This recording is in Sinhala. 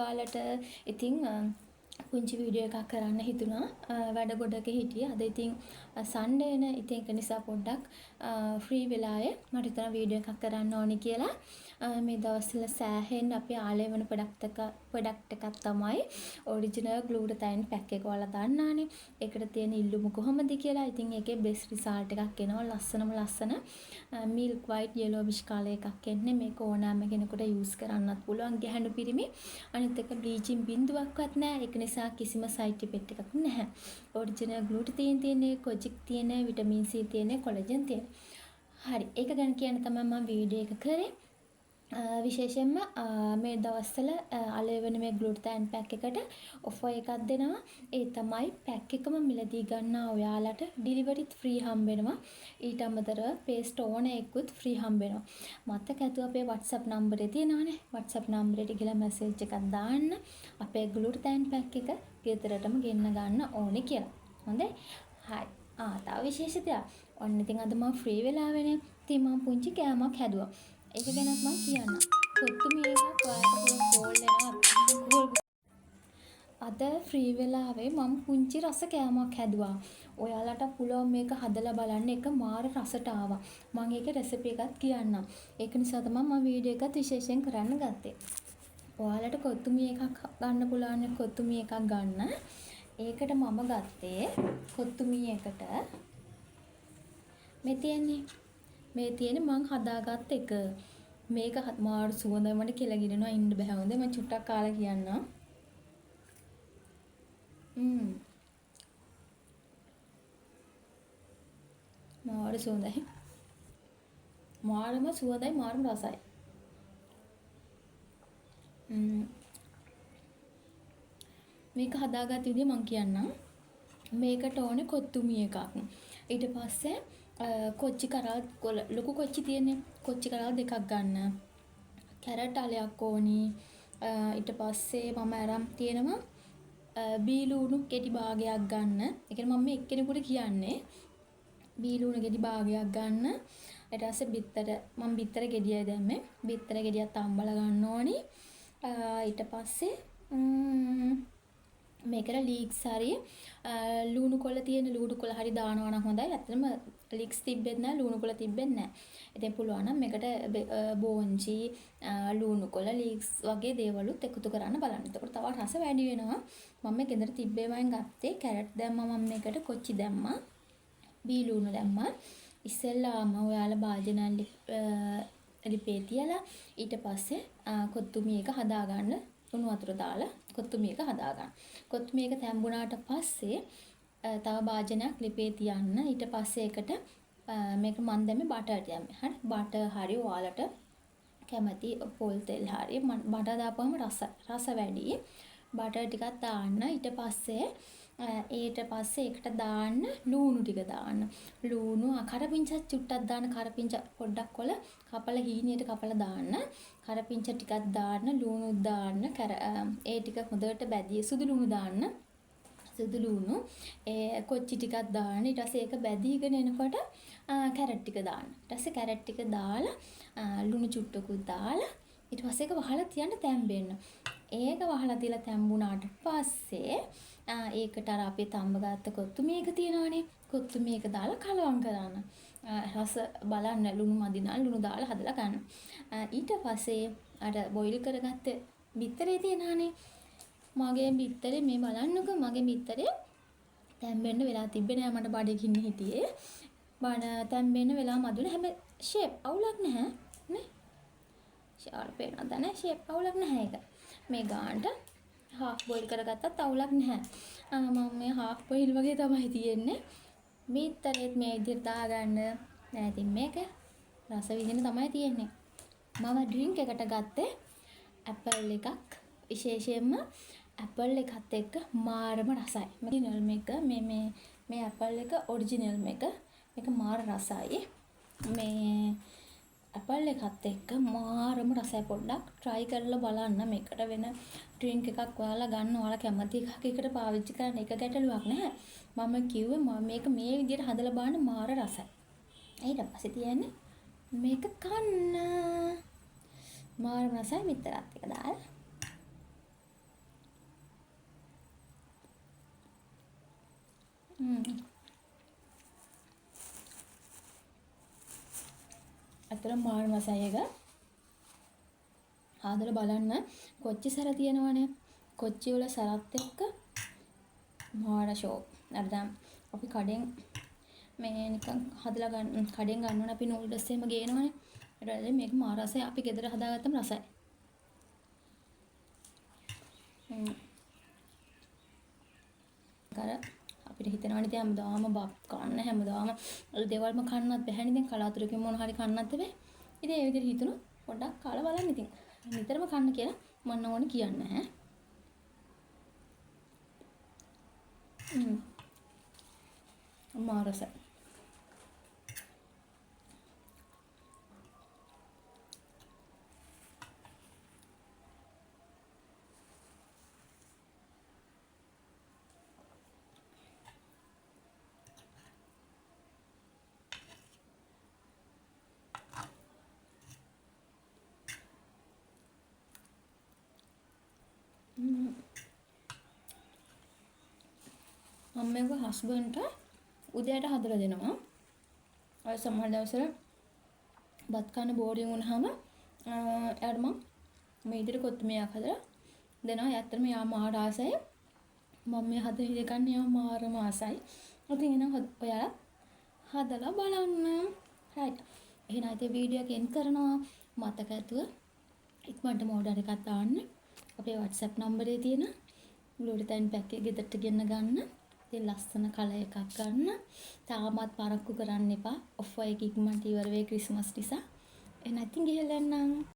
ඔයාලට ඉතින් පුංචි වීඩියෝ එකක් කරන්න හිතුණා. වැඩ ගොඩක හිටියේ. අද ඉතින් සන්ඩේනේ. ඉතින් ඒක නිසා පොඩ්ඩක් ෆ්‍රී වෙලාවේ මට හිතුණා වීඩියෝ එකක් කරන්න ඕනි කියලා. මේ දවස්වල සෑහෙන්න අපි ආලේ වෙන ප්‍රොඩක්ට් එකක් තමයි ඔරිජිනල් ග්ලූටතයින් පැක් එක. ඔයාලා දන්නානේ. ඒකට තියෙන ඉල්ලුම කොහොමද කියලා. ඉතින් ඒකේ බෙස්ට් රිසල්ට් එකක් එනවා. ලස්සන මිල්ක් වයිට් යෙලෝවිෂ් කලර් එකක් එන්නේ. මේක ඕනෑම කෙනෙකුට යූස් කරන්නත් පුළුවන්. ගැහැණු පිරිමි. අනිත් එක බ්ලීචින් බින්දුවක්වත් නැහැ. ඒක නිසා කිසිම සයිඩ් ඉෆෙක්ට් එකක් නැහැ. ඔරිජිනල් ග්ලූටතීන් තියෙන්නේ, කොජික් තියෙන්නේ, විටමින් C තියෙන්නේ, කොලජන් තියෙන්නේ. හරි. ඒක ගැන කියන්න තමයි මම වීඩියෝ එක කරේ. විශේෂයෙන්ම මේ දවස්වල අලේ වෙන මේ ග්ලූටතයින් පැක් එකට ඔෆර් එකක් දෙනවා. ඒ තමයි පැක් එකම මිලදී ගන්නා ඔයාලට ඩිලිවරිත් ෆ්‍රී හම්බ වෙනවා. ඊට අමතරව පේස්ට් ඕන එකකුත් ෆ්‍රී හම්බ වෙනවා. මතක ඇතුව අපේ WhatsApp නම්බරේ තියෙනවානේ. WhatsApp නම්බරේට ගිහලා මැසේජ් එකක් දාන්න. අපේ ග්ලූටතයින් පැක් එක ගෙදරටම ගෙන්න ගන්න ඕනේ කියලා. හොඳයි. හරි. තව විශේෂ දෙයක්. ඔන්න ඉතින් අද මම ෆ්‍රී වෙලාවෙනේ. ඉතින් මම පුංචි කෑමක් හැදුවා. ඒක ගැනත් මම කියන්නම්. කොත්තුමි එකක් ඔයාලට කෝල් වෙනවා. අද ෆ්‍රී වෙලාවේ මම පුංචි රස කෑමක් හැදුවා. ඔයාලට පුළුවන් මේක හදලා බලන්න. එක මාර රසට ආවා. මම ඒක රෙසිපි එකත් කියන්නම්. ඒක නිසා තමයි මම වීඩියෝ එකත් විශේෂයෙන් කරන්න ගත්තේ. ඔයාලට කොත්තුමි එකක් ගන්න පුළුවන්. කොත්තුමි එකක් ගන්න. ඒකට මම ගත්තේ කොත්තුමි එකට මේ තියෙන්නේ මං හදාගත්ත එක. මේක මාරු සුවඳයි. මට කියලා ගිරෙනවා ඉන්න බෑ. හොඳේ මම චුට්ටක් කාලා කියන්නම්. මාරු සුවඳයි. මාරුම සුවඳයි, මාරුම රසයි. මේක හදාගත්ත විදිහ මං කියන්නම්. මේකට ඕනේ කොත්තුමි එකක්. ඊට පස්සේ කොච්චි කරල් ලොකු කොච්චි තියෙන්නේ. කොච්චි කරල් දෙකක් ගන්න. කැරට් අලයක් ඕනි. ඊට පස්සේ මම අරන් තියෙනවා බීලුණු කෙටි භාගයක් ගන්න. ඒ කියන්නේ මම මේ එක්කෙනෙකුට කියන්නේ බීලුණු ගෙඩි භාගයක් ගන්න. ඊට පස්සේ බිත්තර ගෙඩියයි දැම්මේ. බිත්තර ගෙඩියක් තම්බලා ගන්න ඕනි. ඊට පස්සේ මේකට ලීක්ස් හරි ලුණු කොළ තියෙන ලුණු කොළ හරි දානවා නම් හොඳයි. ඇත්තටම ලීක්ස් තිබ්බෙත් නැහැ, ලුණු කොළ තිබ්බෙත් නැහැ. ඉතින් පුළුවන් නම් මේකට බෝංචි, ලුණු කොළ, ලීක්ස් වගේ දේවලුත් එකතු කරන්න බලන්න. එතකොට තව රස වැඩි වෙනවා. මම මේ ගෙදර තිබ්බේමෙන් ගත්තේ. කැරට් දැම්මා මම මේකට, කොච්චි දැම්මා, බීලුණු දැම්මා. ඉස්සෙල්ලාම ඔයාලා භාජනයන් ලිපේ තියලා ඊට පස්සේ කොත්තුමි එක හදාගන්න. උණු වතුර දාලා කොත්තුමි එක හදාගන්න. කොත්තුමි එක තැම්බුණාට පස්සේ තව භාජනයක් ලිපේ තියන්න. ඊට පස්සේ ඒකට මේක මන් දැම්මේ බටර් දැම්මේ. හරි. බටර් හරි ඔයාලට කැමති පොල් තෙල් හරි. බටර් දාපුවම රස වැඩි. බටර් ටිකක් දාන්න. ඊට පස්සේ ඒකට දාන්න ලුණු ටික දාන්න. ලුණු කරපිංචා චුට්ටක් දාන්න. කරපිංචා පොඩ්ඩක් කොල කපලා හීනියට කපලා දාන්න. කරපිංචා ටිකක් දාන්න. ලුණු දාන්න. ඒ ටික හොඳට බැදී සුදු ලුණු දාන්න. සුදු ලුණු කොච්චි ටිකක් දාන්න. ඊට පස්සේ ඒක බැදීගෙන එනකොට කැරට් ටික දාන්න. ඊට පස්සේ කැරට් ටික දාලා ලුණු චුට්ටකුත් දාලා ඊට පස්සේ ඒක වහලා තියන්න තැම්බෙන්න. ඒක වහලා තියලා තැම්බුණාට පස්සේ ඒකට අර අපි තම්බගත්ත කොත්තුමි එක තියෙනවනේ. කොත්තුමි එක දාලා කලවම් කරන්න. රස බලන්න ලුණු මදි නම් ලුණු දාලා හදලා ගන්න. ඊට පස්සේ අර බොයිල් කරගත්ත බිත්තරේ තියෙනවනේ. මගේ බිත්තරේ මේ බලන්නකෝ. මගේ බිත්තරේ තැම්බෙන්න වෙලා තිබ්බේ නෑ. මට බඩගින්න හිටියේ. බඩ තැම්බෙන්න වෙලා මදුන. හැබැයි ෂේප් අවුලක් නැහැ නේ. ෂාර්ප් වෙනවද නැහැ. ෂේප් අවුලක් නැහැ ඒක. මේ ගානට හාෆ් බොයිල් කරගත්තත් අවුලක් නැහැ. මම මේ හාෆ් බොයිල් වගේ තමයි තියෙන්නේ. බිත්තරෙත් මේ විදිහට දාගන්න. දැන් ඉතින් මේක රස විඳින්න තමයි තියෙන්නේ. මම ඩ්‍රින්ක් එකට ගත්තේ ඇපල් එකක්. විශේෂයෙන්ම ඇපල් එකත් එක්ක මාරම රසයි. මේ ඇපල් එක ඔරිජිනල් මේක මාර රසයි. මේ ඇපල් එකත් එක්ක මාරම රසයි. පොඩ්ඩක් try කරලා බලන්න. මේකට වෙන ඩ්‍රින්ක් එකක් ඔයාලා ගන්න. ඔයාලා කැමති එකක් එකට පාවිච්චි කරන්න. එක ගැටලුවක් නැහැ. මම කිව්වේ මේක මේ විදිහට හදලා බලන්න මාර රසයි. ඊට පස්සේ තියන්නේ මේක කන්න. මාරම රසයි. මිතරත් එක දාලා අතර මාළු මසයි එක හදලා බලන්න කොච්චි සැර තියෙනවනේ. කොච්චි වල සැරත් එක්ක මාර ෂෝ. අර දැන් අපි කඩෙන් මේ නිකන් හදලා ගන්න කඩෙන් ගන්න ඕන අපි නූඩල්ස් එහෙම ගේනවනේ. ඊට පස්සේ මේක මාර රසයි. අපි ගෙදර හදාගත්තම රසයි. අර අපිට හිතෙනවනේ ඉතින් හැමදාම බත් කන්න හැමදාම දේවල්ම කන්නත් බැහැනේ. ඉතින් කලාතුරකින් මොන හරි කන්නත් බැහැ. ඉතින් ඒ විදිහට හිතුණා පොඩ්ඩක් කාලා බලන්න ඉතින්. නිතරම කන්න කියලා මම ඕනේ කියන්නේ නැහැ. මාරස. මම මේක හස්බන්ඩ්ට උදේට හදලා දෙනවා. අය සමහර දවස්වල බත් කන්න බෝරින් වුණාම එයාට මම මේ විදිහට කොත්තුමියක් හදලා දෙනවා. ඇත්තටම යා මාර ආසයි. මම මේ හද හිතගන්න යා මාරම ආසයි. ඉතින් එහෙනම් ඔයාලා හදලා බලන්න. right. එහෙනම් ඉතින් වීඩියෝ එක එන් කරනවා. මතක ඇතුව ඉක්මනටම ඕඩර් එකක් දාන්න. අපේ WhatsApp නම්බරේ තියෙන ග්ලූටන් පැක් එක ගෙදරට ගෙන්න ගන්න. ඉතින් ලස්සන කලර් එකක් ගන්න. තාමත් පරක්කු කරන්න එපා. ඔෆර් එක ඉක්මනට ඉවර වෙයි ක්‍රිස්මස් නිසා. එහෙනම් ඉතින් ගිහලා එන්නම්.